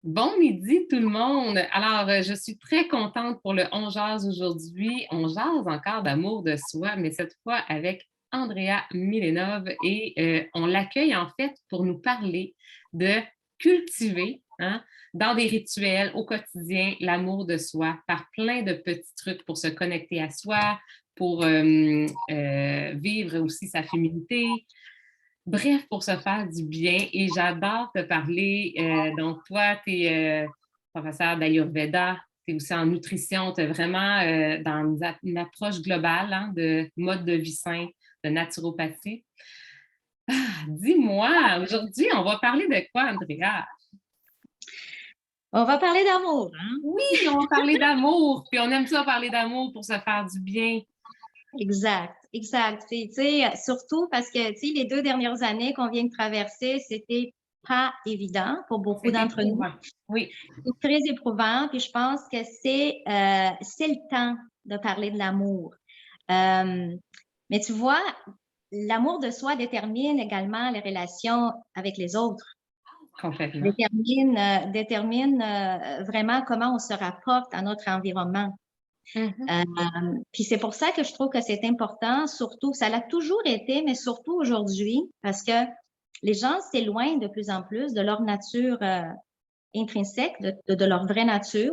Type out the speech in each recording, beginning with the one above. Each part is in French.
Bon midi tout le monde. Alors, je suis très contente pour le On jase aujourd'hui. On jase encore d'amour de soi, mais cette fois avec Andrea Milenov et on l'accueille en fait pour nous parler de cultiver hein, dans des rituels au quotidien l'amour de soi par plein de petits trucs pour se connecter à soi, pour vivre aussi sa féminité, bref, pour se faire du bien. Et j'adore te parler. Donc, toi, tu es professeur d'Ayurveda, tu es aussi en nutrition, tu es vraiment dans une approche globale hein, de mode de vie sain, de naturopathie. Dis-moi, aujourd'hui, on va parler de quoi, Andrea? On va parler d'amour, hein? Oui, on va parler d'amour, puis on aime ça parler d'amour pour se faire du bien. Exact, exact. Tu sais, surtout parce que, tu sais, les 2 dernières années qu'on vient de traverser, c'était pas évident pour beaucoup C'est d'entre nous. éprouvant. Oui. C'est très éprouvant, puis je pense que c'est le temps de parler de l'amour. Mais tu vois, l'amour de soi détermine également les relations avec les autres, Complètement. détermine vraiment comment on se rapporte à notre environnement. Mhm. Puis c'est pour ça que je trouve que c'est important, surtout, ça l'a toujours été, mais surtout aujourd'hui, parce que les gens s'éloignent de plus en plus de leur nature intrinsèque, de leur vraie nature,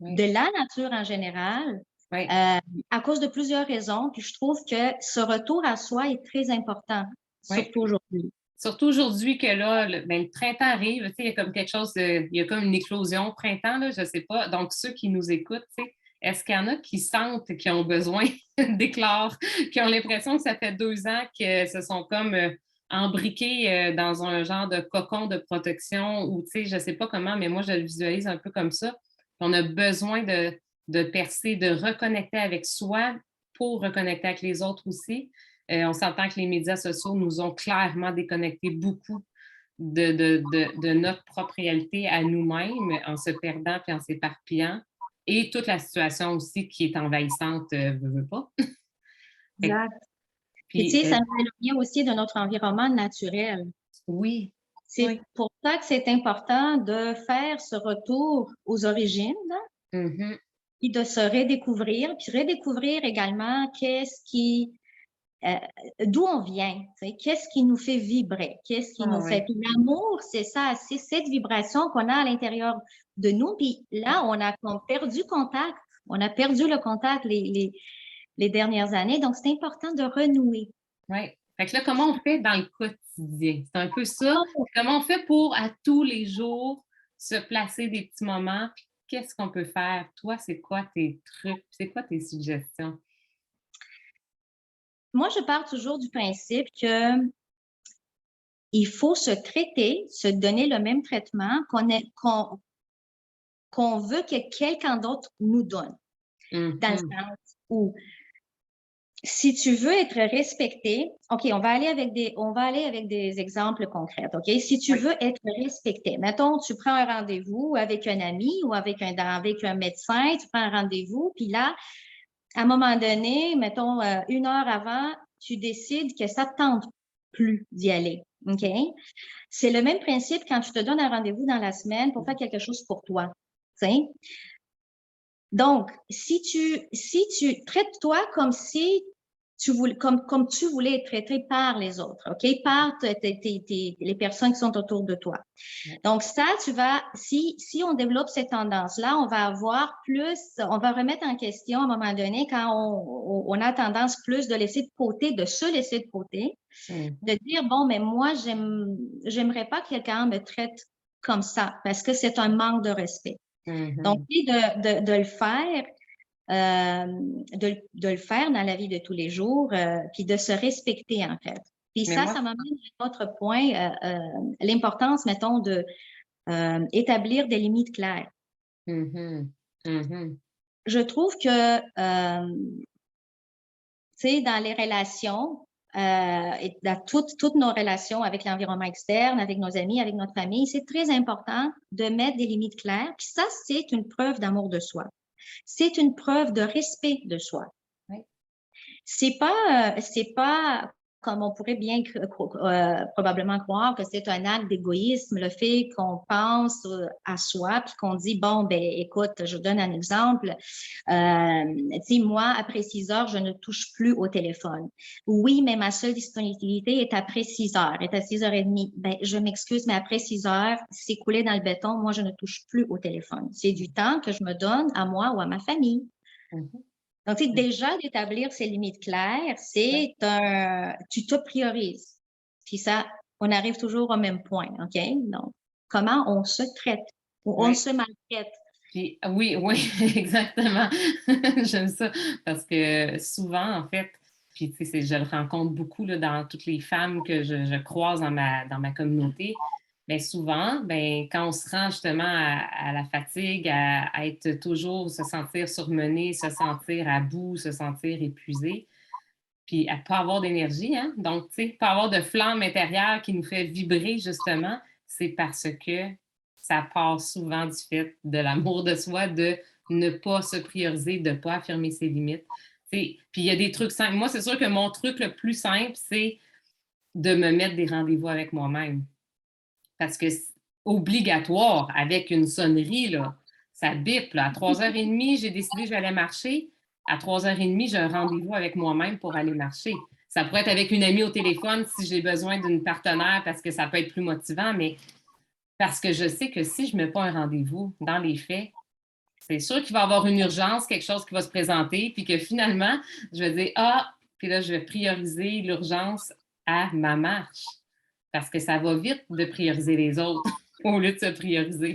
Oui. de la nature en général, Oui. à cause de plusieurs raisons. Puis je trouve que ce retour à soi est très important, Oui. surtout aujourd'hui. Surtout aujourd'hui que là, le printemps arrive, tu sais, il y a comme quelque chose il y a comme une éclosion au printemps, là, je sais pas. Donc, ceux qui nous écoutent, tu sais, est-ce qu'il y en a qui sentent qu'ils ont besoin d'éclore, qui ont l'impression que ça fait 2 ans que se sont comme embriqués dans un genre de cocon de protection ou, tu sais, je sais pas comment, mais moi, je le visualise un peu comme ça. On a besoin de percer, de reconnecter avec soi pour reconnecter avec les autres aussi. On s'entend que les médias sociaux nous ont clairement déconnecté beaucoup de notre propre réalité à nous-mêmes en se perdant puis en s'éparpillant. Et toute la situation aussi qui est envahissante, veut pas. Exact. Puis tu Puis, sais, ça nous éloigne aussi de notre environnement naturel. oui, C'est oui. pour ça que c'est important de faire ce retour aux origines, Mhm. puis de se redécouvrir, puis redécouvrir également euh, d'où on vient, tu sais, qu'est-ce qui nous fait vibrer, qu'est-ce qui Ah nous fait. oui. Puis l'amour, c'est ça, c'est cette vibration qu'on a à l'intérieur de nous. Puis là, on a comme perdu contact, on a perdu le contact les dernières années. Donc, c'est important de renouer. Oui. Fait que là, comment on fait dans le quotidien? C'est un peu ça. Comment on fait pour, à tous les jours, se placer des petits moments? Puis qu'est-ce qu'on peut faire? Toi, c'est quoi tes trucs? C'est quoi tes suggestions? Moi, je pars toujours du principe que il faut se traiter, se donner le même traitement qu'on veut que quelqu'un d'autre nous donne. Dans le Mhm. sens où, si tu veux être respecté, OK, on va aller avec des exemples concrets, OK? Si tu Oui. veux être respecté, mettons, tu prends un rendez-vous avec un ami ou avec un médecin, tu prends un rendez-vous, puis là, à un moment donné, mettons, 1 heure avant, tu décides que ça te tente plus d'y aller, OK? C'est le même principe quand tu te donnes un rendez-vous dans la semaine pour faire quelque chose pour toi, tu sais? Donc, si tu traites-toi comme si comme tu voulais être traité par les autres, OK? Par les personnes qui sont autour de toi. Donc, ça, si on développe cette tendance-là, on va remettre en question à un moment donné quand on a tendance plus de laisser de côté, de se laisser de côté, Mhm. de dire, bon, mais moi, j'aimerais pas que quelqu'un me traite comme ça parce que c'est un manque de respect. Donc, Mhm. puis de le faire, de le faire dans la vie de tous les jours, puis de se respecter, en fait. Puis Mais moi, ça m'amène à un autre point, l'importance, mettons, de établir des limites claires. mhm. Mhm. Je trouve que, tu sais, dans les relations, et dans toutes nos relations avec l'environnement externe, avec nos amis, avec notre famille, c'est très important de mettre des limites claires. Puis ça, c'est une preuve d'amour de soi. C'est une preuve de respect de soi. Oui. C'est pas comme on pourrait bien probablement croire que c'est un acte d'égoïsme, le fait qu'on pense à soi, puis qu'on dit, bon, ben écoute, je donne un exemple. Moi, après 6 heures, je ne touche plus au téléphone. Oui, mais ma seule disponibilité est après 6 heures, est à 6h30. Ben, je m'excuse, mais après 6 heures, c'est coulé dans le béton. Moi, je ne touche plus au téléphone. C'est du temps que je me donne à moi ou à ma famille. Donc, c'est déjà d'établir ces limites claires, tu te priorises. Puis ça, on arrive toujours au même point, OK? Donc, comment on se traite ou on se maltraite. Puis, oui, exactement. J'aime ça parce que souvent, en fait, puis tu sais, je le rencontre beaucoup là, dans toutes les femmes que je croise dans ma communauté. Bien souvent, ben, quand on se rend justement à la fatigue, à être toujours, se sentir surmené, se sentir à bout, se sentir épuisé, puis à ne pas avoir d'énergie, hein? Donc, tu sais, pas avoir de flamme intérieure qui nous fait vibrer justement, c'est parce que ça part souvent du fait de l'amour de soi, de ne pas se prioriser, de ne pas affirmer ses limites. Puis il y a des trucs simples. Moi, c'est sûr que mon truc le plus simple, c'est de me mettre des rendez-vous avec moi-même. Parce que c'est obligatoire, avec une sonnerie, là, ça bip. Là. À 3h30, j'ai décidé que j'allais marcher. À 3h30, j'ai un rendez-vous avec moi-même pour aller marcher. Ça pourrait être avec une amie au téléphone si j'ai besoin d'une partenaire parce que ça peut être plus motivant, mais parce que je sais que si je ne mets pas un rendez-vous dans les faits, c'est sûr qu'il va y avoir une urgence, quelque chose qui va se présenter, puis que finalement, je vais dire, ah, puis là, je vais prioriser l'urgence à ma marche. Parce que ça va vite de prioriser les autres au lieu de se prioriser.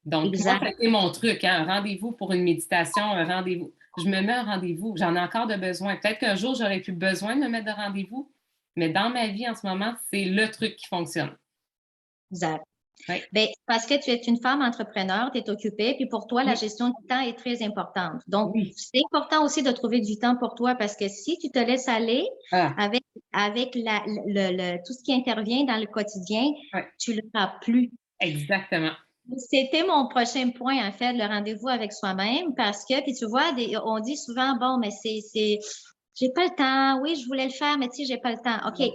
Donc, moi, ça a été mon truc, hein, un rendez-vous pour une méditation, un rendez-vous. Je me mets un rendez-vous, j'en ai encore de besoin. Peut-être qu'un jour, j'aurais plus besoin de me mettre de rendez-vous, mais dans ma vie en ce moment, c'est le truc qui fonctionne. Exact. Oui. Bien, parce que tu es une femme entrepreneur, tu es occupée, puis pour toi, la gestion du temps est très importante. Donc, c'est important aussi de trouver du temps pour toi parce que si tu te laisses aller avec tout ce qui intervient dans le quotidien, tu ne le feras plus. Exactement. C'était mon prochain point, en fait, le rendez-vous avec soi-même parce que, puis tu vois, on dit souvent, bon, mais j'ai pas le temps, oui, je voulais le faire, mais tu sais, j'ai pas le temps. OK.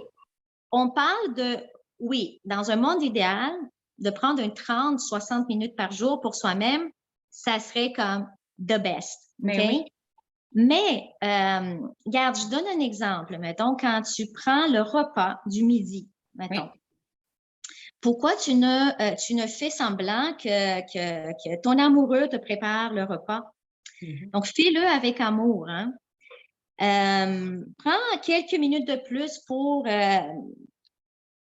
On parle oui, dans un monde idéal, de prendre 30-60 minutes par jour pour soi-même, ça serait comme the best. OK? Mais, regarde, je donne un exemple. Mettons, quand tu prends le repas du midi, mettons, pourquoi tu ne fais semblant que ton amoureux te prépare le repas? Donc, fais-le avec amour. Hein? Prends quelques minutes de plus pour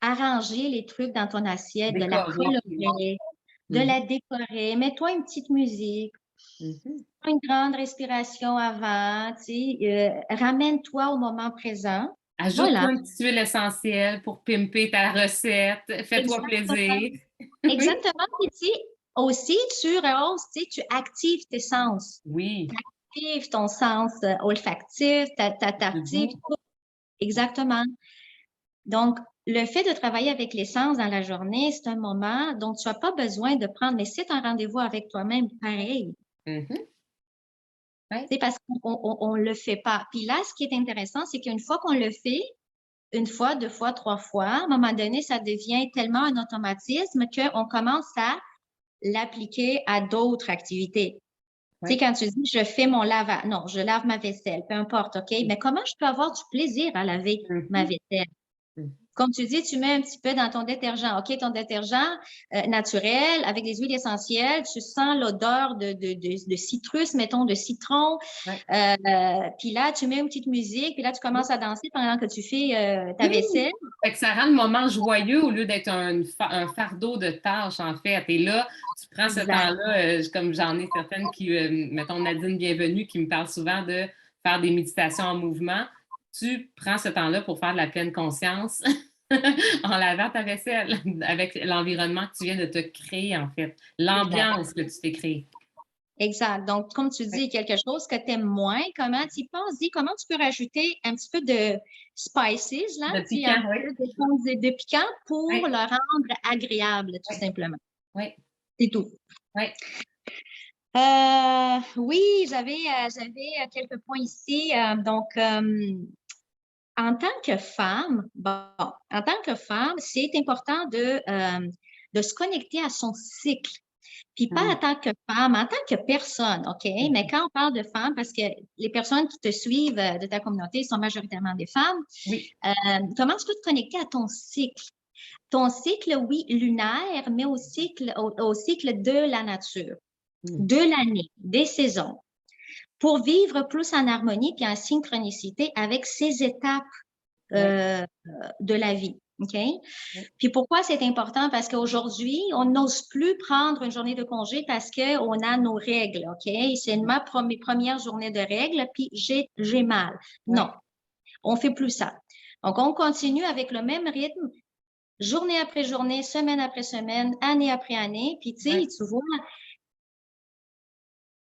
arranger les trucs dans ton assiette, de la colorer, de la décorer. Mets-toi une petite musique. Une grande respiration avant. Ramène-toi au moment présent. Ajoute-toi une petite huile essentielle pour pimper ta recette. Fais-toi plaisir. Exactement. Puis, aussi, tu rehausses, tu actives tes sens. Oui. Tu actives ton sens olfactif, ta tartive. Exactement. Donc, le fait de travailler avec les sens dans la journée, c'est un moment dont tu n'as pas besoin de prendre, mais c'est un rendez-vous avec toi-même pareil. C'est parce qu'on ne le fait pas. Puis là, ce qui est intéressant, c'est qu'une fois qu'on le fait, 1 fois, 2 fois, 3 fois, à un moment donné, ça devient tellement un automatisme qu'on commence à l'appliquer à d'autres activités. Tu sais, quand tu dis je fais mon lavage, non, je lave ma vaisselle, peu importe, OK? Mais comment je peux avoir du plaisir à laver ma vaisselle? Comme tu dis, tu mets un petit peu dans ton détergent. OK, ton détergent naturel avec des huiles essentielles, tu sens l'odeur de citrus, mettons, de citron. Puis là, tu mets une petite musique, puis là, tu commences à danser pendant que tu fais ta vaisselle. Fait que ça rend le moment joyeux au lieu d'être un fardeau de tâches, en fait. Et là, tu prends ce temps-là, comme j'en ai certaines qui, mettons Nadine Bienvenue, qui me parle souvent de faire des méditations en mouvement. Tu prends ce temps-là pour faire de la pleine conscience en lavant ta vaisselle avec l'environnement que tu viens de te créer, en fait. L'ambiance que tu t'es créée. Exact. Donc, comme tu dis, quelque chose que tu aimes moins, comment tu y penses? Dis, comment tu peux rajouter un petit peu de spices, là, de piquant, de piquant pour le rendre agréable, tout simplement. Oui. C'est tout. Oui. Oui, j'avais quelques points ici. Donc, en tant que femme, c'est important de se connecter à son cycle. Puis pas en tant que femme, en tant que personne, OK? Mais quand on parle de femme, parce que les personnes qui te suivent de ta communauté sont majoritairement des femmes, Oui. comment tu peux te connecter à ton cycle? Ton cycle, oui, lunaire, mais au cycle de la nature, de l'année, des saisons, pour vivre plus en harmonie et en synchronicité avec ces étapes de la vie. OK? Puis pourquoi c'est important? Parce qu'aujourd'hui, on n'ose plus prendre une journée de congé parce qu'on a nos règles. OK? C'est ma première journée de règles, puis j'ai mal. Non, on fait plus ça. Donc, on continue avec le même rythme, journée après journée, semaine après semaine, année après année. Puis, tu sais, tu vois,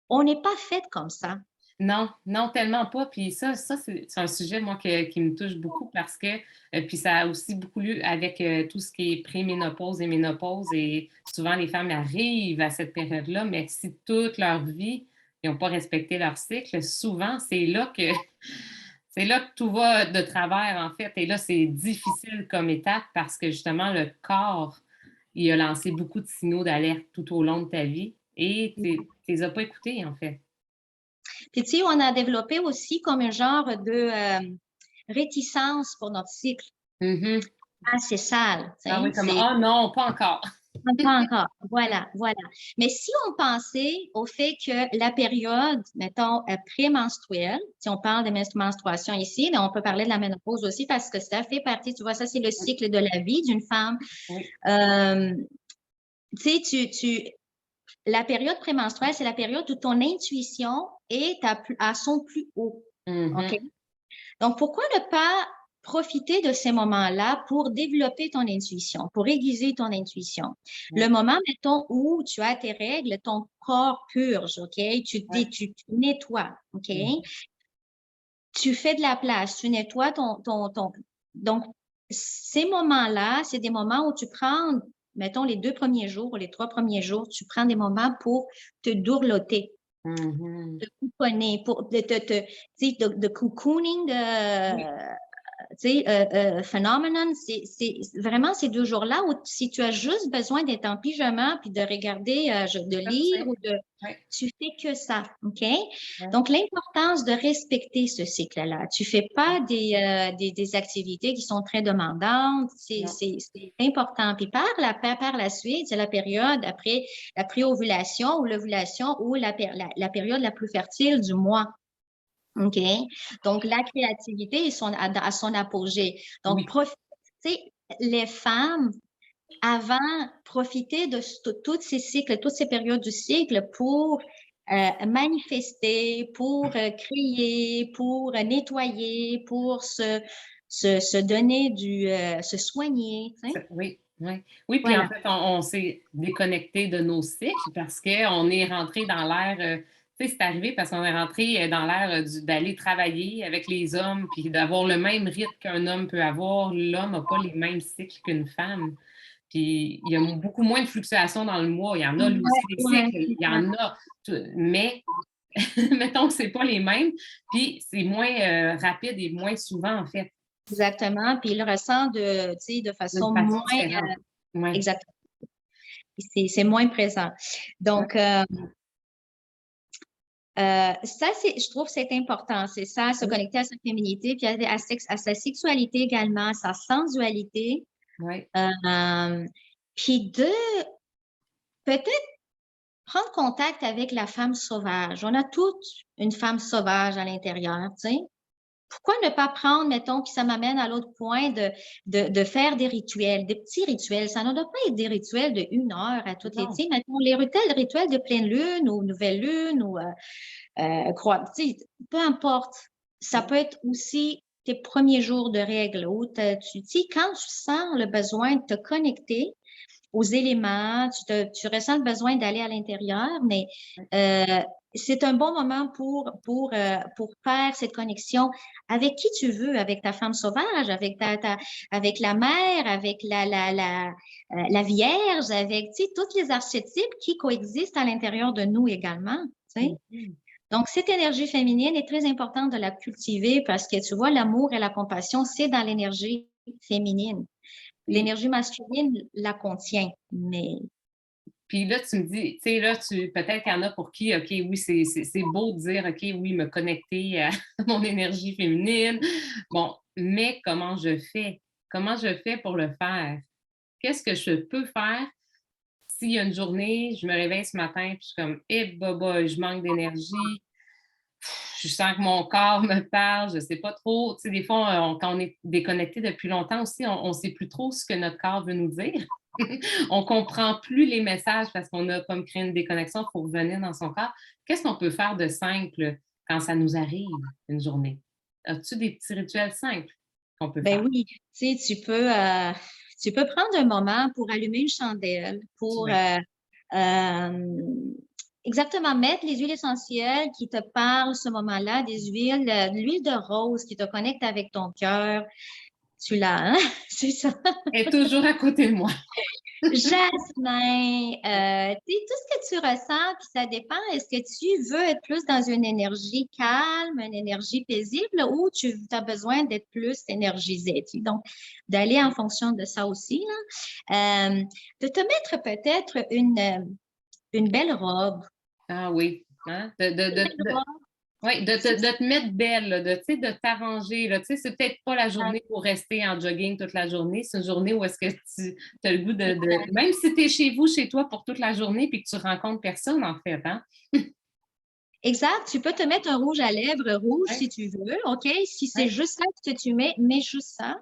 on n'est pas fait comme ça. Non, non, tellement pas. Puis ça c'est un sujet, moi, qui me touche beaucoup parce que, puis ça a aussi beaucoup lieu avec tout ce qui est préménopause et ménopause. Et souvent, les femmes arrivent à cette période-là, mais si toute leur vie, ils n'ont pas respecté leur cycle, souvent, c'est là que tout va de travers, en fait. Et là, c'est difficile comme étape parce que justement, le corps, il a lancé beaucoup de signaux d'alerte tout au long de ta vie et tu les as pas écoutés, en fait. Puis, tu sais, on a développé aussi comme un genre de réticence pour notre cycle. Ah, c'est sale. Ah oui, comme, ah non, pas encore. Pas encore. Voilà, voilà. Mais si on pensait au fait que la période, mettons, prémenstruelle, si on parle de menstruation ici, mais on peut parler de la ménopause aussi parce que ça fait partie, tu vois, ça, c'est le cycle de la vie d'une femme. Oui. Tu sais, la période prémenstruelle, c'est la période où ton intuition est à son plus haut. OK? Donc, pourquoi ne pas profiter de ces moments-là pour développer ton intuition, pour aiguiser ton intuition? Le moment, mettons, où tu as tes règles, ton corps purge, OK? Tu nettoies, OK? Tu fais de la place, tu nettoies Donc, ces moments-là, c'est des moments où tu prends, mettons, les 2 premiers jours ou les 3 premiers jours, tu prends des moments pour te dourloter, te couponner, de cocooning, phenomenon, c'est vraiment ces 2 jours-là où si tu as juste besoin d'être en pyjama puis de regarder, de lire ou tu fais que ça, OK? Donc, l'importance de respecter ce cycle-là. Tu fais pas des activités qui sont très demandantes, c'est important. Puis par la suite, c'est la période après la pré-ovulation ou l'ovulation ou la période la plus fertile du mois. OK? Donc, la créativité est à son apogée. Donc, les femmes, avant, profiter de tous ces cycles, toutes ces périodes du cycle pour manifester, pour créer, pour nettoyer, pour se donner se soigner. Oui, oui. Oui, puis en fait, on s'est déconnecté de nos cycles parce qu'on est rentré dans l'ère, tu sais, c'est arrivé parce qu'on est rentré dans l'ère d'aller travailler avec les hommes puis d'avoir le même rythme qu'un homme peut avoir. L'homme n'a pas les mêmes cycles qu'une femme. Puis il y a beaucoup moins de fluctuations dans le mois. Il y en a lui aussi des cycles, il y en a, mais mettons que c'est pas les mêmes, puis c'est moins rapide et moins souvent, en fait. Exactement. Puis il le ressent de façon moins. Exactement. C'est moins présent. Donc, je trouve que c'est important. C'est ça, se connecter à sa féminité, puis à sa sexualité également, à sa sensualité. Puis peut-être prendre contact avec la femme sauvage. On a toute une femme sauvage à l'intérieur, tu sais. Pourquoi ne pas prendre, mettons, puis ça m'amène à l'autre point de faire des rituels, des petits rituels. Ça ne doit pas être des rituels de 1 heure à toutes les, tu sais, mettons, les rituels de pleine lune ou nouvelle lune ou peu importe. Ça peut être aussi tes premiers jours de règles où tu dis, quand tu sens le besoin de te connecter aux éléments, tu ressens le besoin d'aller à l'intérieur, mais c'est un bon moment pour faire cette connexion avec qui tu veux, avec ta femme sauvage, avec avec la mère, avec la Vierge, avec tous les archétypes qui coexistent à l'intérieur de nous également. Tu sais. Donc, cette énergie féminine est très importante de la cultiver parce que tu vois, l'amour et la compassion, c'est dans l'énergie féminine. Puis, L'énergie masculine la contient, mais puis là, tu me dis, tu sais, là, peut-être qu'il y en a pour qui, OK, oui, c'est beau de dire, OK, oui, me connecter à mon énergie féminine. Bon, mais comment je fais? Comment je fais pour le faire? Qu'est-ce que je peux faire s'il y a une journée, je me réveille ce matin, puis je suis comme, eh, baba, je manque d'énergie, je sens que mon corps me parle, je ne sais pas trop. Tu sais, des fois, quand on est déconnecté depuis longtemps aussi, on ne sait plus trop ce que notre corps veut nous dire. On ne comprend plus les messages parce qu'on a comme créé une déconnexion pour revenir dans son corps. Qu'est-ce qu'on peut faire de simple quand ça nous arrive une journée? As-tu des petits rituels simples qu'on peut ben faire? oui, tu sais, tu peux prendre un moment pour allumer une chandelle, pour Oui. exactement mettre les huiles essentielles qui te parlent ce moment-là, des huiles, l'huile de rose qui te connecte avec ton cœur. Tu l'as, hein? C'est ça. Elle est toujours à côté de moi. Jasmin, tu sais, tout ce que tu ressens, puis ça dépend, est-ce que tu veux être plus dans une énergie calme, une énergie paisible, ou tu as besoin d'être plus énergisé? Donc, d'aller en fonction de ça aussi, là. De te mettre peut-être une belle robe. Ah oui. Hein? Une belle robe, Oui, de te mettre belle, là, tu sais, de t'arranger. Là, tu sais, c'est peut-être pas la journée pour rester en jogging toute la journée. C'est une journée où est-ce que tu as le goût même si tu es chez vous, chez toi pour toute la journée, puis que tu rencontres personne, en fait, hein? exact. Tu peux te mettre un rouge à lèvres rouge Ouais, si tu veux, OK? Si c'est ouais, juste ça que tu mets juste ça.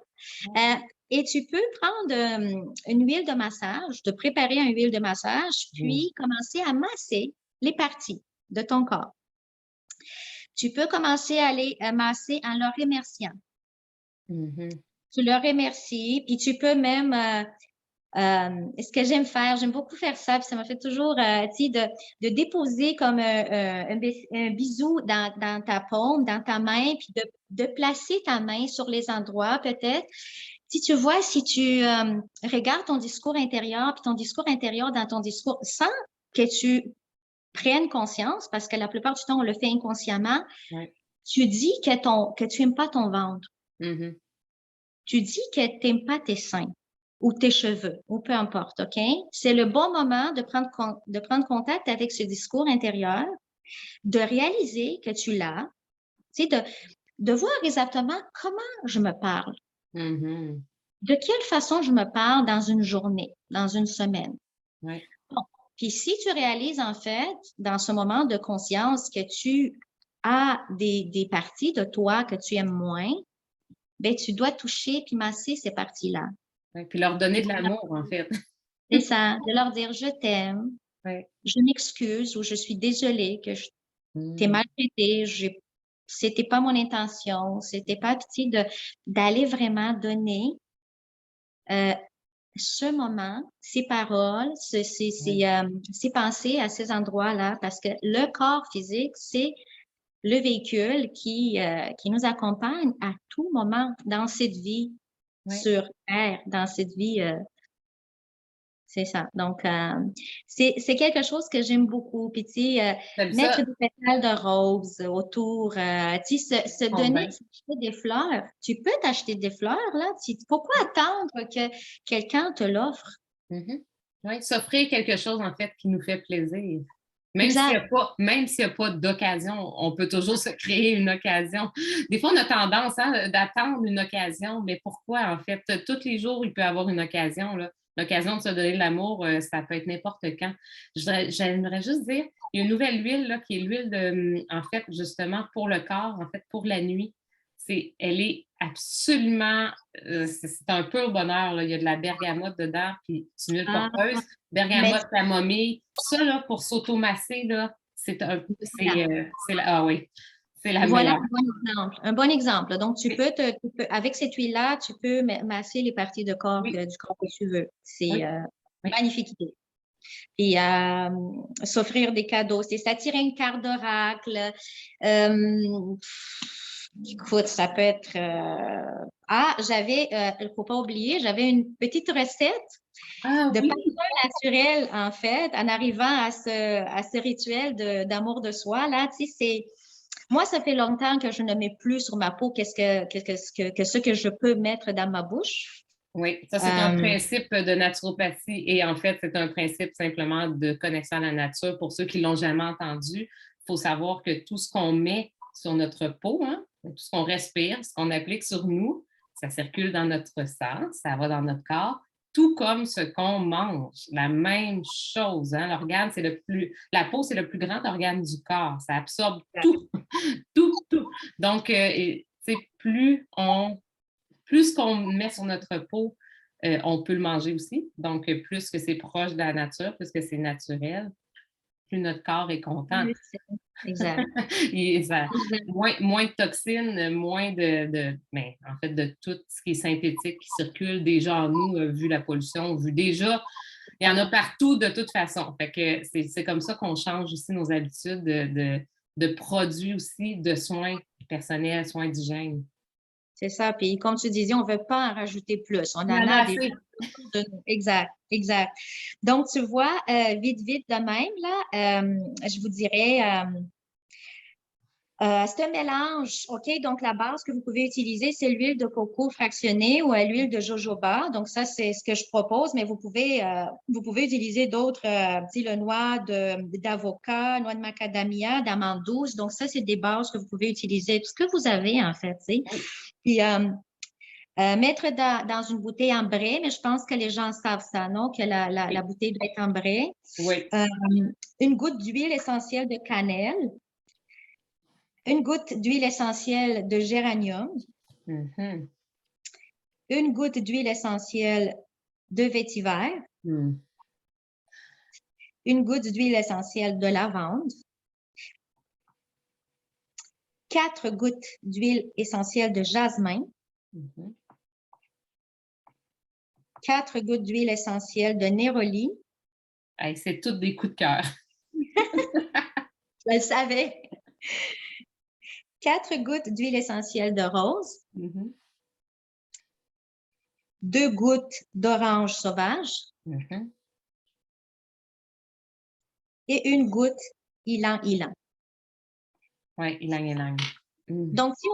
Euh, et tu peux prendre une huile de massage, te préparer une huile de massage, ouais. puis commencer à masser les parties de ton corps. Tu peux commencer à les masser en leur remerciant. Mhm. Tu leur remercies, puis tu peux même ce que j'aime faire, j'aime beaucoup faire ça, puis ça m'a fait toujours, tu sais, de déposer comme un bisou dans ta paume, dans ta main, puis de placer ta main sur les endroits, peut-être. Si tu vois, si tu regardes ton discours intérieur, puis ton discours intérieur dans ton discours, sans que tu prennes conscience, parce que la plupart du temps, on le fait inconsciemment, Ouais. tu dis que tu aimes pas ton ventre. Mhm. Tu dis que tu n'aimes pas tes seins ou tes cheveux, ou peu importe, OK? C'est le bon moment de prendre contact avec ce discours intérieur, de réaliser que tu l'as, tu sais, de voir exactement comment je me parle, Mhm. de quelle façon je me parle dans une journée, dans une semaine. Ouais. Bon. Puis si tu réalises en fait, dans ce moment de conscience, que tu as des parties de toi que tu aimes moins, ben tu dois toucher puis masser ces parties-là. Ouais. Puis leur donner de l'amour, en fait. C'est ça, de leur dire je t'aime, Ouais. je m'excuse ou je suis désolée que je t'ai Mhm. maltraité, c'était pas mon intention, c'était pas petit d'aller vraiment donner euh, ce moment, ces paroles, Ouais. ces pensées à ces endroits-là, parce que le corps physique, c'est le véhicule qui nous accompagne à tout moment dans cette vie Ouais. sur Terre, dans cette vie. C'est ça. Donc, c'est quelque chose que j'aime beaucoup. Puis, tu sais, T'aimes mettre ça? des pétales de rose autour, tu sais, se Bon, donner, ben. s'acheter des fleurs. Tu peux t'acheter des fleurs, là. Pourquoi attendre que quelqu'un te l'offre? Mhm. Oui, s'offrir quelque chose, en fait, qui nous fait plaisir. Exact. Même s'il n'y a pas d'occasion, on peut toujours se créer une occasion. Des fois, on a tendance d'attendre une occasion, mais pourquoi, en fait? Tous les jours, il peut y avoir une occasion, là. L'occasion de se donner de l'amour, ça peut être n'importe quand. J'aimerais juste dire, il y a une nouvelle huile, là, qui est l'huile de, en fait, justement, pour le corps, en fait, pour la nuit. Elle est absolument, c'est un pur bonheur, là. Il y a de la bergamote dedans, puis c'est une huile Ah, porteuse, mais bergamote, camomille. Ça, là, pour s'automasser, là, voilà. ah oui, c'est la Voilà meilleure. un bon exemple. Un bon exemple. Donc, avec cette huile-là, tu peux masser les parties de corps Oui, du corps que tu veux. C'est oui, oui. magnifique idée. Et s'offrir des cadeaux, c'est s'attirer une carte d'oracle. Écoute, ça peut être... j'avais, il ne faut pas oublier, j'avais une petite recette Ah de oui! parfum naturel, en fait, en arrivant à ce rituel d'amour de soi. Là, tu sais, moi, ça fait longtemps que je ne mets plus sur ma peau que ce que je peux mettre dans ma bouche. Oui, ça c'est un principe de naturopathie et en fait, c'est un principe simplement de connexion à la nature. Pour ceux qui ne l'ont jamais entendu, il faut savoir que tout ce qu'on met sur notre peau, hein, tout ce qu'on respire, ce qu'on applique sur nous, ça circule dans notre sang, ça va dans notre corps, tout comme ce qu'on mange. La même chose. Hein? L'organe, la peau, c'est le plus grand organe du corps. Ça absorbe tout, tout, tout. Donc, plus qu'on met sur notre peau, on peut le manger aussi. Donc, plus que c'est proche de la nature, plus que c'est naturel, plus notre corps est content. Exact. Moins de toxines, moins en fait, de tout ce qui est synthétique qui circule déjà en nous, vu la pollution, déjà, il y en a partout de toute façon. Fait que c'est comme ça qu'on change aussi nos habitudes de produits aussi, de soins personnels, soins d'hygiène. C'est ça. Puis, comme tu disais, on ne veut pas en rajouter plus. On Il y en en a a déjà assez. autour de nous. Exact, exact. Donc, tu vois, vite, vite de même, là, je vous dirais, c'est un mélange, OK? Donc, la base que vous pouvez utiliser, c'est l'huile de coco fractionnée ou l'huile de jojoba. Donc, ça, c'est ce que je propose, mais vous pouvez utiliser d'autres, tu sais, le noix d'avocat, noix de macadamia, d'amande douce. Donc, ça, c'est des bases que vous pouvez utiliser, tout ce que vous avez, en fait, tu sais. Puis, mettre dans une bouteille ambrée, mais je pense que les gens savent ça, non? Que la bouteille doit être ambrée. Oui. Une goutte d'huile essentielle de cannelle. Une goutte d'huile essentielle de géranium. Mm-hmm. Une goutte d'huile essentielle de vétiver. Une goutte d'huile essentielle de lavande. 4 gouttes d'huile essentielle de jasmin. 4 gouttes d'huile essentielle de néroli. Hey, c'est toutes des coups de cœur. Je le savais. 4 gouttes d'huile essentielle de rose. 2 gouttes d'orange sauvage. Et une goutte ylang-ylang. Oui, ylang-ylang. Donc, si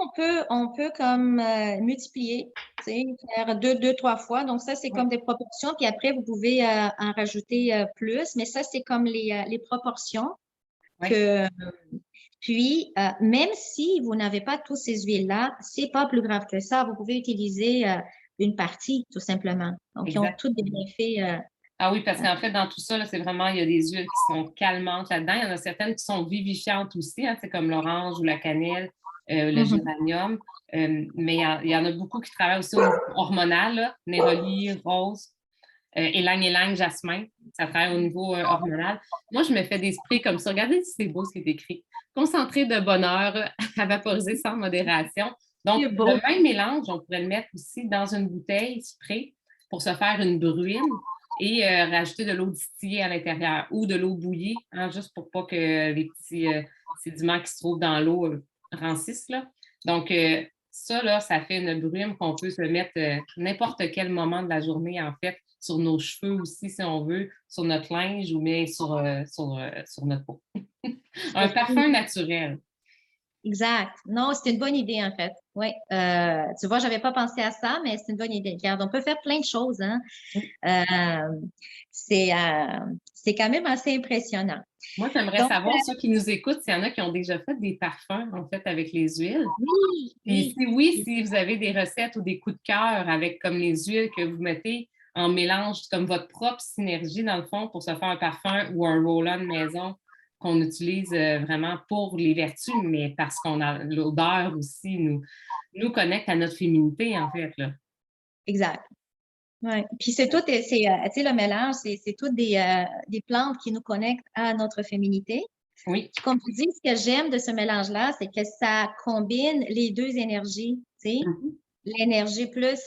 on peut comme multiplier, faire 2-3 fois. Donc, ça, c'est comme des proportions. Puis après, vous pouvez en rajouter plus. Mais ça, c'est comme les proportions. Puis, même si vous n'avez pas tous ces huiles-là, c'est pas plus grave que ça. Vous pouvez utiliser une partie, tout simplement. Donc, ils ont toutes des bienfaits. Ah oui, parce qu'en fait, dans tout ça, c'est vraiment, il y a des huiles qui sont calmantes là-dedans. Il y en a certaines qui sont vivifiantes aussi, hein, c'est comme l'orange ou la cannelle, le géranium. Mais il y en a beaucoup qui travaillent aussi au niveau hormonal, là, néroli, rose, ylang-ylang, jasmin. Ça travaille au niveau hormonal. Moi, je me fais des sprays comme ça. Regardez si c'est beau ce qui est écrit. Concentré de bonheur à vaporiser sans modération. Donc, le même mélange, on pourrait le mettre aussi dans une bouteille spray pour se faire une bruine et rajouter de l'eau distillée à l'intérieur ou de l'eau bouillie, hein, juste pour pas que les petits sédiments qui se trouvent dans l'eau rancissent. Là. Donc, ça, là, ça fait une brume qu'on peut se mettre n'importe quel moment de la journée, en fait, sur nos cheveux aussi, si on veut, sur notre linge ou bien sur notre peau. Un parfum naturel. Exact. Non, c'est une bonne idée, en fait. Oui. Tu vois, je n'avais pas pensé à ça, mais c'est une bonne idée. Regarde, on peut faire plein de choses. Hein? C'est quand même assez impressionnant. Moi, j'aimerais savoir, ceux qui nous écoutent, s'il y en a qui ont déjà fait des parfums, en fait, avec les huiles. Oui. Si vous avez des recettes ou des coups de cœur avec comme les huiles que vous mettez en mélange, comme votre propre synergie, dans le fond, pour se faire un parfum ou un roll-on maison qu'on utilise vraiment pour les vertus, mais parce qu'on a l'odeur aussi nous connecte à notre féminité, en fait. Là. Exact. Oui. Puis c'est tout, tu sais, le mélange, c'est toutes des plantes qui nous connectent à notre féminité. Oui. Puis comme tu dis, ce que j'aime de ce mélange-là, c'est que ça combine les deux énergies, tu sais. L'énergie plus...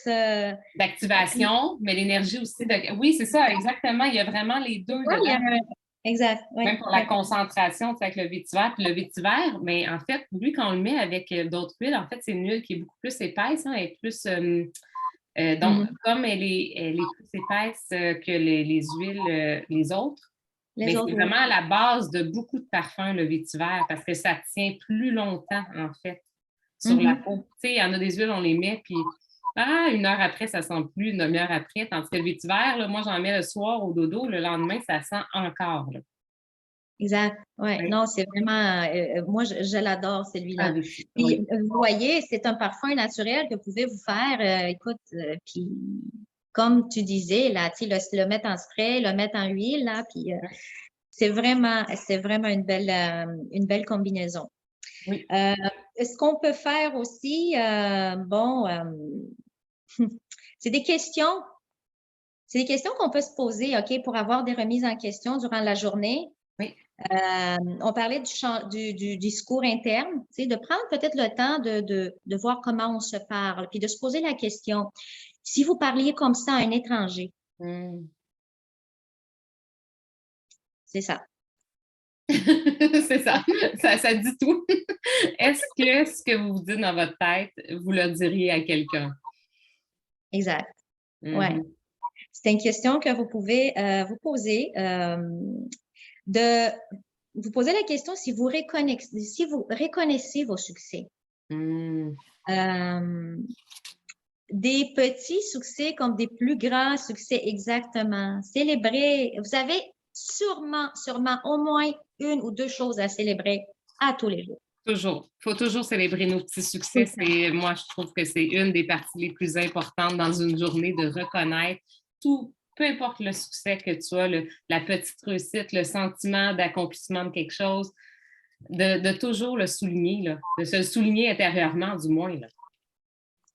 d'activation, mais l'énergie aussi de... Oui, c'est ça, exactement. Il y a vraiment les deux dedans. exact. Oui, Même pour la concentration, tu sais, avec le vétiver. Puis le vétiver, mais en fait, lui, quand on le met avec d'autres huiles, en fait, c'est une huile qui est beaucoup plus épaisse, hein, elle est plus. Donc, Mhm. comme elle est plus épaisse que les huiles, les autres, Les mais c'est autres, oui. vraiment à la base de beaucoup de parfums, le vétiver, parce que ça tient plus longtemps, en fait, sur la Mhm. peau. Tu sais, il y en a des huiles, on les met, puis une heure après, ça sent plus, une demi-heure après. Tandis que le vétiver, là, moi, j'en mets le soir au dodo, le lendemain, ça sent encore. Là. Exact. Ouais. Oui. Non, c'est vraiment, moi, je l'adore, Ah, celui-là. Puis, oui. vous voyez, c'est un parfum naturel que vous pouvez vous faire. Écoute, puis, comme tu disais, là, tu sais, le mettre en spray, le mettre en huile, là, puis c'est vraiment une belle combinaison. Oui. Ce qu'on peut faire aussi, bon, c'est des questions. C'est des questions qu'on peut se poser, OK, pour avoir des remises en question durant la journée. Oui. On parlait du discours interne, tu sais, de prendre peut-être le temps de voir comment on se parle, puis de se poser la question. Si vous parliez comme ça à un étranger, Mm. c'est ça. C'est ça. Ça dit tout. Est-ce que ce que vous vous dites dans votre tête, vous le diriez à quelqu'un? Exact. Ouais. Mhm. C'est une question que vous pouvez vous poser. De vous poser la question si vous reconnaissez vos succès. Mm. Euh, des petits succès comme des plus grands succès, exactement. Célébrer. Vous avez sûrement au moins une ou deux choses à célébrer à tous les jours. Toujours. Il faut toujours célébrer nos petits Tout succès. le temps. Moi, je trouve que c'est une des parties les plus importantes dans une journée de reconnaître tout, peu importe le succès que tu as, la petite réussite, le sentiment d'accomplissement de quelque chose, de toujours le souligner, là, de se le souligner intérieurement, du moins. Là.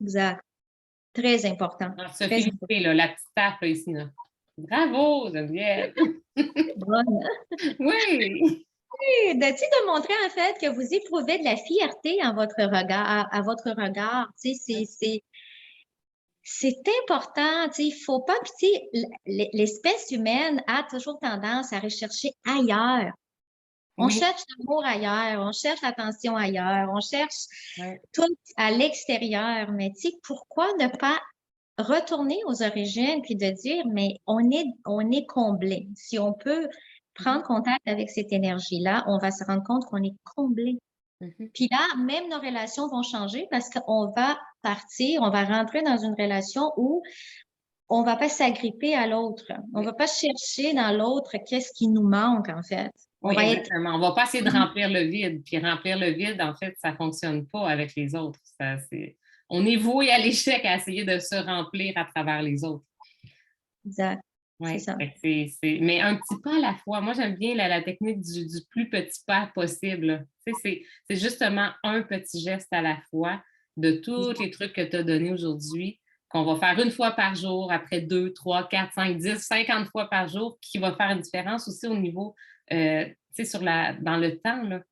Exact. Très important. Alors, se Très important. féliciter, là, la petite tape là, ici. Là. Bravo, Geneviève! Bonne. Oui! Et de montrer en fait que vous éprouvez de la fierté en votre regard, à votre regard. Tu sais, c'est important. Tu sais, il faut pas. Puis, tu sais, l'espèce humaine a toujours tendance à rechercher ailleurs. On Oui. cherche l'amour ailleurs, on cherche l'attention ailleurs, on cherche Ouais. tout à l'extérieur. Mais tu sais, pourquoi ne pas retourner aux origines puis de dire, mais on est comblé. Si on peut prendre contact avec cette énergie-là, on va se rendre compte qu'on est comblé. Mhm. Puis là, même nos relations vont changer parce qu'on va partir, on va rentrer dans une relation où on va pas s'agripper à l'autre. On va pas chercher dans l'autre qu'est-ce qui nous manque, en fait. On Oui, va être exactement. On ne va pas essayer de remplir le vide. Puis remplir le vide, en fait, ça ne fonctionne pas avec les autres. On est voué à l'échec à essayer de se remplir à travers les autres. exact. C'est Oui, ça. mais un petit pas à la fois. Moi, j'aime bien la technique du plus petit pas possible. Tu sais, c'est justement un petit geste à la fois de tous les trucs que tu as donnés aujourd'hui, qu'on va faire une fois par jour, après 2, 3, 4, 5, 10, 50 fois par jour, qui va faire une différence aussi au niveau, tu sais, dans le temps. Là. Tu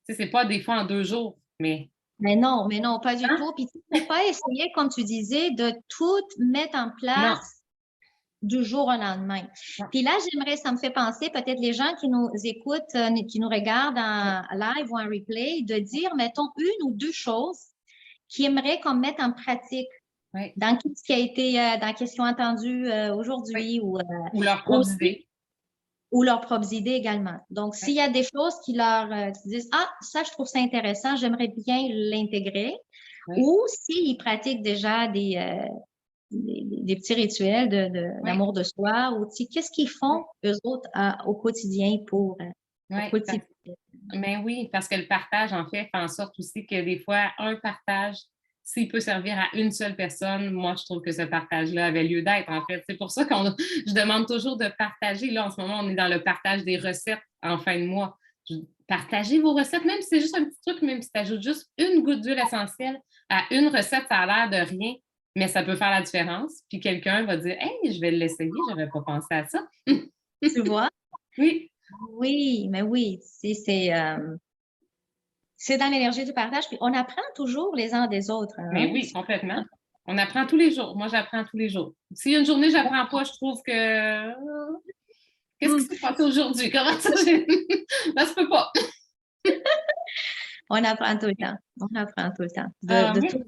sais, c'est pas des fois en 2 jours, mais. Mais non, pas du Hein? tout. Puis, il ne faut pas essayer, comme tu disais, de tout mettre en Non. place du jour au lendemain. Non. Puis là, ça me fait penser, peut-être les gens qui nous écoutent, qui nous regardent en live ou en replay, de dire, mettons, une ou deux choses qu'ils aimeraient qu'on mette en pratique Oui. dans ce qui a été, dans ce qu'ils ont entendu Oui. aujourd'hui Ou leurs propres aussi, idées. ou leurs propres idées également. Donc, Oui. s'il y a des choses qui disent, ah, ça, je trouve ça intéressant, j'aimerais bien l'intégrer, Oui. ou s'ils pratiquent déjà des petits rituels Oui. d'amour de soi, ou qu'est-ce qu'ils font, eux autres, au quotidien pour Oui. cultiver. Mais oui, parce que le partage, en fait en sorte aussi que des fois, un partage, s'il peut servir à une seule personne, moi, je trouve que ce partage-là avait lieu d'être, en fait. C'est pour ça je demande toujours de partager. Là, en ce moment, on est dans le partage des recettes en fin de mois. Partagez vos recettes, même si c'est juste un petit truc, même si tu ajoutes juste une goutte d'huile essentielle à une recette, ça a l'air de rien, mais ça peut faire la différence. Puis quelqu'un va dire, hey, je vais l'essayer, je n'avais pas pensé à ça. Tu vois? Oui. Oui, mais oui, c'est dans l'énergie du partage, puis on apprend toujours les uns des autres. Mais Hein? oui, complètement. On apprend tous les jours. Moi, j'apprends tous les jours. Si une journée, j'apprends pas, je trouve que. Qu'est-ce qui s'est passé aujourd'hui? Comment ça? Ça se peut pas. On apprend tout le temps. On apprend tout le temps. De Oui, tout.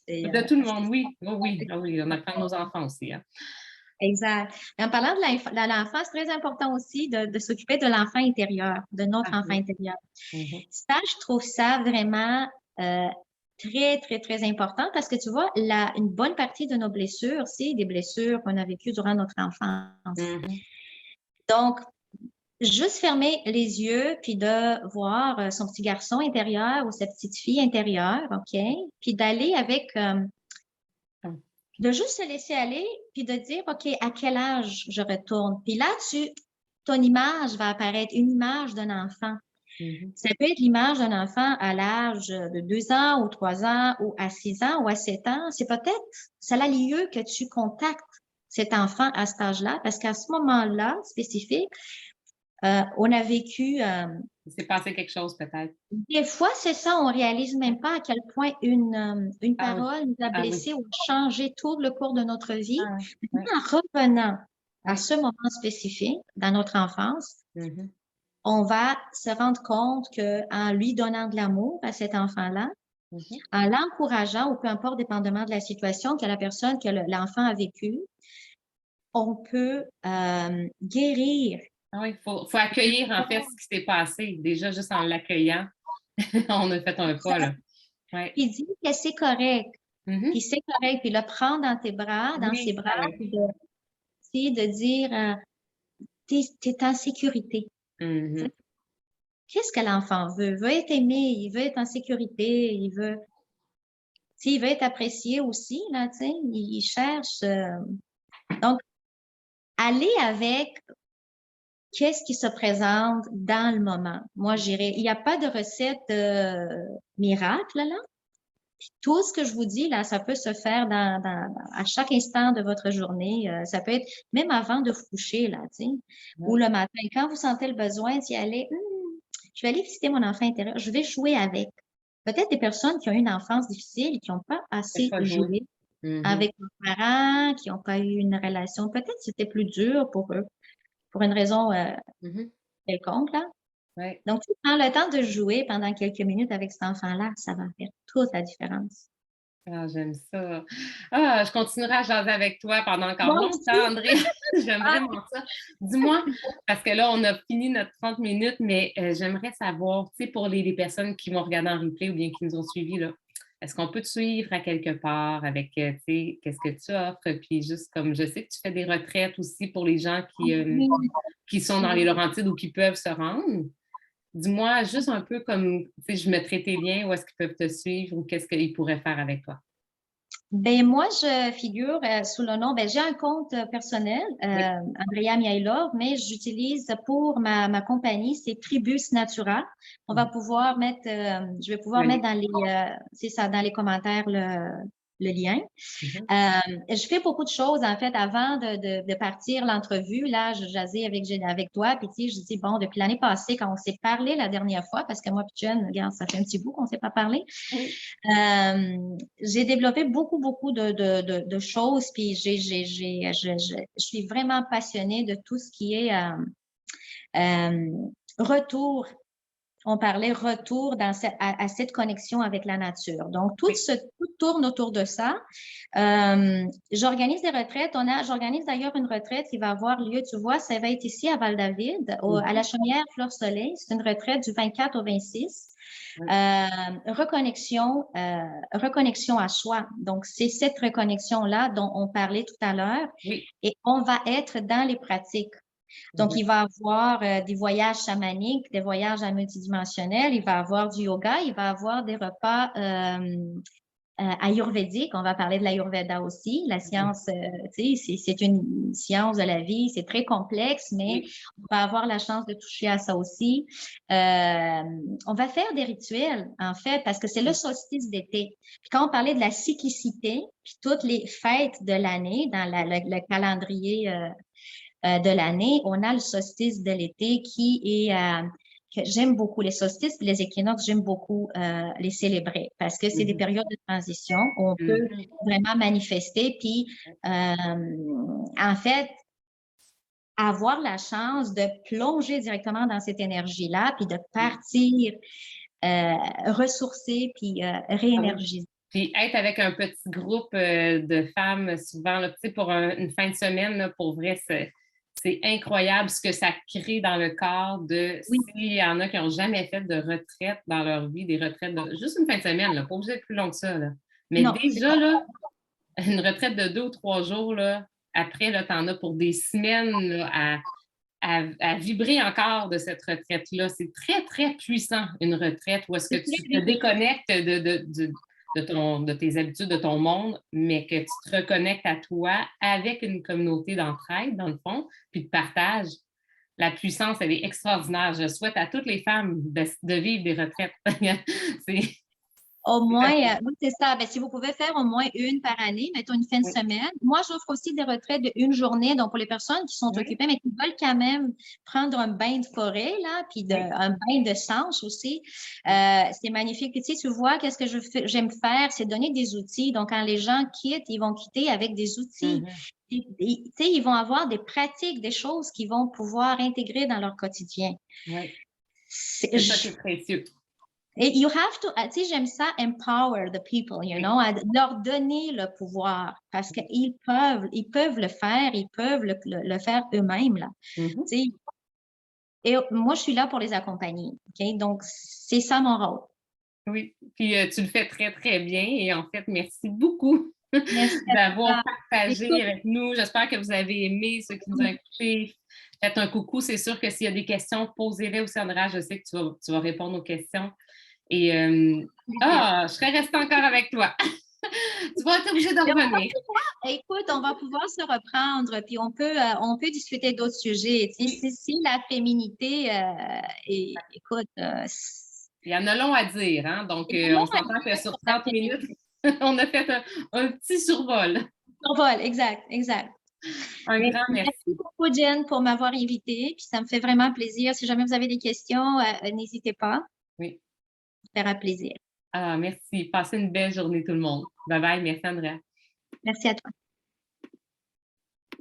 de tout le monde, oui. Oh, oui, ah oui, on apprend nos enfants aussi. Hein. Exact. Et en parlant de l'enfant, c'est très important aussi de s'occuper de l'enfant intérieur, de notre Ah, enfant oui. intérieur. Mhm. Ça, je trouve ça vraiment très, très, très important parce que tu vois, une bonne partie de nos blessures, c'est des blessures qu'on a vécues durant notre enfance. Mhm. Donc, juste fermer les yeux puis de voir son petit garçon intérieur ou sa petite fille intérieure, OK? Puis d'aller avec de juste se laisser aller, puis de dire, OK, à quel âge je retourne? Puis là, ton image va apparaître, une image d'un enfant. Mhm. Ça peut être l'image d'un enfant à l'âge de 2 ans ou 3 ans ou à 6 ans ou à 7 ans. C'est peut-être, ça a lieu que tu contactes cet enfant à cet âge-là, parce qu'à ce moment-là, spécifique, on a vécu, Il s'est passé quelque chose peut-être. des fois, c'est ça, on réalise même pas à quel point une Ah oui. parole nous a Ah oui. blessés ou changé tout le cours de notre vie. Ah, Mais oui. en revenant à Oui. ce moment spécifique dans notre enfance, Mhm. on va se rendre compte que en lui donnant de l'amour à cet enfant-là, Mhm. en l'encourageant, ou peu importe, dépendamment de la situation que la personne, que l'enfant a vécue, on peut guérir. Ah oui, faut accueillir en fait ce qui s'est passé. Déjà, juste en l'accueillant, on a fait un pas, là. Ouais. Puis dire que c'est correct, Mhm. puis c'est correct, puis le prendre dans tes bras, dans ses Oui, bras, ah oui. puis de dire, t'es en sécurité. Mhm. Qu'est-ce que l'enfant veut? Il veut être aimé, il veut être en sécurité, il veut être apprécié aussi, là, tu sais, il cherche. Donc, aller avec qu'est-ce qui se présente dans le moment. Moi, j'irais, il n'y a pas de recette miracle, là. Tout ce que je vous dis, là, ça peut se faire à chaque instant de votre journée. Ça peut être même avant de vous coucher, là, tu sais, ou Ouais. le matin. Quand vous sentez le besoin d'y aller, je vais aller visiter mon enfant intérieur, je vais jouer avec. Peut-être des personnes qui ont eu une enfance difficile, qui n'ont pas Cette assez fois jouer. joué Mhm. avec leurs parents, qui n'ont pas eu une relation. Peut-être que c'était plus dur pour eux, pour une raison Mhm. quelconque, là. Ouais. Donc, tu prends le temps de jouer pendant quelques minutes avec cet enfant-là, ça va faire toute la différence. Ah, j'aime ça. Ah, je continuerai à jaser avec toi pendant encore Moi longtemps, aussi. André. J'aime Ah, vraiment ça. Dis-moi, parce que là, on a fini notre 30 minutes, mais j'aimerais savoir, tu sais, pour les personnes qui vont regarder en replay ou bien qui nous ont suivis, là, est-ce qu'on peut te suivre à quelque part avec, tu sais, qu'est-ce que tu offres? Puis juste comme je sais que tu fais des retraites aussi pour les gens oui, qui sont dans les oui. Laurentides ou qui peuvent se rendre. Dis-moi juste un peu comme, tu sais, je mettrai tes liens, où est-ce qu'ils peuvent te suivre ou qu'est-ce qu'ils pourraient faire avec toi. Ben moi, je figure sous le nom, ben j'ai un compte personnel, Oui. Andrea Miailov, mais j'utilise pour ma compagnie, c'est Tribus Natura. On va pouvoir mettre, je vais pouvoir mettre Le- dans c'est ça, dans les commentaires le lien. Mhm. Je fais beaucoup de choses, en fait, avant de partir l'entrevue. Là, je jasais avec toi, puis tu sais, je dis, bon, depuis l'année passée, quand on s'est parlé la dernière fois, parce que moi, puis Jen, regarde, ça fait un petit bout qu'on ne s'est pas parlé, Oui. j'ai développé beaucoup, beaucoup de choses, puis je suis vraiment passionnée de tout ce qui est euh, retour. On parlait retour à cette connexion avec la nature. Donc, Oui. tout tourne autour de ça. J'organise des retraites. J'organise d'ailleurs une retraite qui va avoir lieu, tu vois, ça va être ici à Val-David, à la Mhm. Chaumière Fleur-Soleil. C'est une retraite du 24 au 26. Oui. Reconnexion à soi. Donc, c'est cette reconnexion-là dont on parlait tout à l'heure. Oui. Et on va être dans les pratiques. Donc, Mhm. il va avoir des voyages chamaniques, des voyages multidimensionnels, il va avoir du yoga, il va avoir des repas ayurvédiques. On va parler de l'ayurveda aussi. La Mhm. science, tu sais, c'est une science de la vie, c'est très complexe, mais Oui. on va avoir la chance de toucher à ça aussi. Euh, on va faire des rituels, en fait, parce que c'est le solstice d'été. Puis quand on parlait de la cyclicité, puis toutes les fêtes de l'année dans le calendrier de l'année, on a le solstice de l'été qui est que j'aime beaucoup les solstices et les équinoxes, j'aime beaucoup les célébrer parce que c'est des Mhm. périodes de transition où on peut Mhm. vraiment manifester. Puis, en fait, avoir la chance de plonger directement dans cette énergie-là, puis de partir ressourcer, puis réénergiser. Puis être avec un petit groupe de femmes, souvent, là, pour une fin de semaine, là, pour vrai, c'est incroyable ce que ça crée dans le corps de s'il y en a qui n'ont jamais fait de retraite dans leur vie, des retraites juste une fin de semaine, là, pas obligé d'être plus long que ça. Là. Mais non, déjà, là, une retraite de 2 ou 3 jours, là, après, tu en as pour des semaines là, à vibrer encore de cette retraite-là. C'est très, très puissant, une retraite, où est-ce que tu te déconnectes de tes habitudes, de ton monde, mais que tu te reconnectes à toi avec une communauté d'entraide, dans le fond, puis de partage. La puissance, elle est extraordinaire. Je souhaite à toutes les femmes de vivre des retraites. Au moins, oui, c'est ça. Ben, si vous pouvez faire au moins une par année, mettons une fin de semaine. Moi, j'offre aussi des retraites d'une journée, donc pour les personnes qui sont occupées, mais qui veulent quand même prendre un bain de forêt, là, puis un bain de sens aussi. C'est magnifique. Puis, tu sais, tu vois, qu'est-ce que j'aime faire, c'est donner des outils. Donc, quand les gens quittent, ils vont quitter avec des outils. Tu sais, ils vont avoir des pratiques, des choses qu'ils vont pouvoir intégrer dans leur quotidien. Oui. C'est ça qui est précieux. Et you have to, tu sais, j'aime ça, empower the people, you know, leur donner le pouvoir parce qu'ils peuvent le faire, ils peuvent le faire eux-mêmes, là. Tu sais. Et moi, je suis là pour les accompagner, OK? Donc, c'est ça mon rôle. Oui, puis tu le fais très, très bien et en fait, merci beaucoup d'avoir partagé avec nous. J'espère que vous avez aimé, ceux qui nous ont écoutés. Faites un coucou, c'est sûr que s'il y a des questions, posez-les au Sandra, je sais que tu vas répondre aux questions. Et je serais restée encore avec toi. Tu vas être obligée de revenir. Écoute, on va pouvoir se reprendre, puis on peut discuter d'autres sujets. Si la féminité, écoute... il y en a long à dire, hein? Donc on s'entend que sur 30 minutes, on a fait un petit survol. Survol, exact. Un grand merci. Merci beaucoup, Jen, pour m'avoir invitée. Puis ça me fait vraiment plaisir. Si jamais vous avez des questions, n'hésitez pas. Oui. Ça fera plaisir. Ah, merci. Passez une belle journée, tout le monde. Bye bye. Merci, Andrea. Merci à toi.